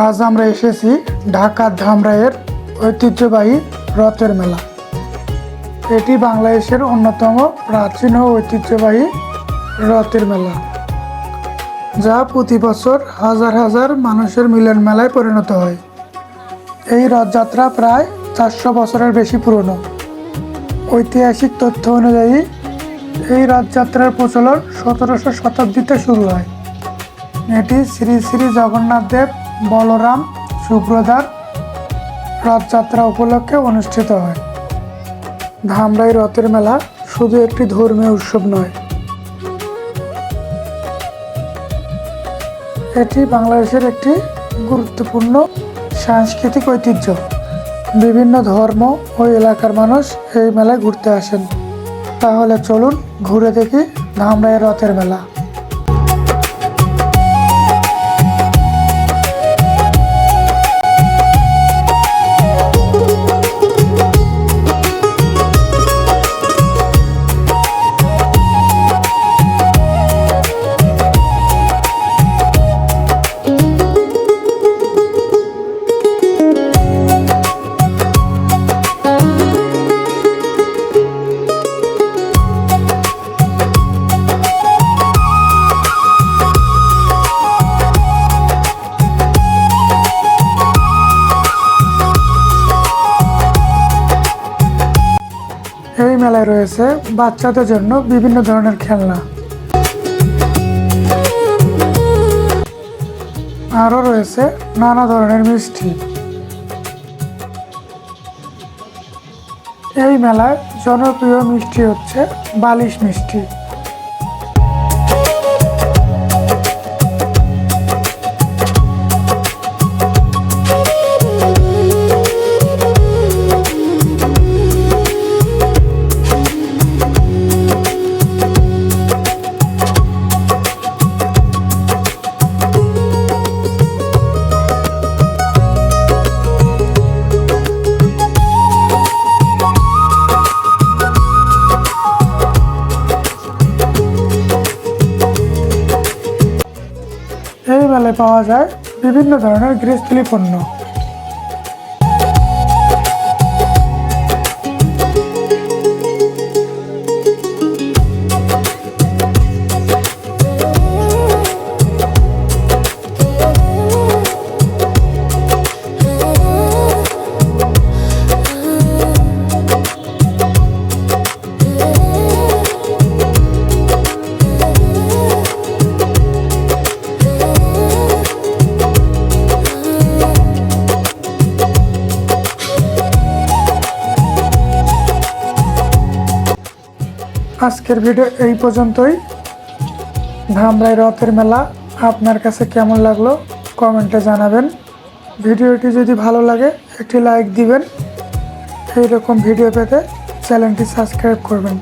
আজ আমরা এসেছি ঢাকার ধামরাইয়ের ঐতিহ্যবাহী রথের মেলা। এটি বাংলাদেশের অন্যতম প্রাচীন ও ঐতিহ্যবাহী রথের মেলা, যা প্রতি বছর হাজার হাজার মানুষের মিলন মেলায় পরিণত হয়। এই রথযাত্রা প্রায় 400 বছরের বেশি পুরনো। ঐতিহাসিক তথ্য অনুযায়ী এই রথযাত্রার প্রচলন 1700 শতাব্দীতে শুরু হয়। এটি শ্রী শ্রী জগন্নাথ দেব, বলরাম, সুভদ্রার রথযাত্রা উপলক্ষে অনুষ্ঠিত হয়। ধামরাই রথের মেলা শুধু একটি ধর্মীয় উৎসব নয়, এটি বাংলাদেশের একটি গুরুত্বপূর্ণ সাংস্কৃতিক ঐতিহ্য। বিভিন্ন ধর্ম ও এলাকার মানুষ এই মেলায় ঘুরতে আসেন। তাহলে চলুন ঘুরে দেখি ধামরাই রথের মেলা। এই মেলায় রয়েছে বাচ্চাদের জন্য বিভিন্ন ধরনের খেলনা, আরও রয়েছে নানা ধরনের মিষ্টি। এই মেলায় জনপ্রিয় মিষ্টি হচ্ছে বালিশ মিষ্টি। এই মেলায় পাওয়া যায় বিভিন্ন ধরনের গৃহস্থলী পণ্য। আজকের ভিডিও এই পর্যন্তই। ধামরাই রথের মেলা আপনার কাছে কেমন লাগলো কমেন্টে জানাবেন। ভিডিওটি যদি ভালো লাগে একটি লাইক দিবেন। এইরকম ভিডিও পেতে চ্যানেলটি সাবস্ক্রাইব করবেন।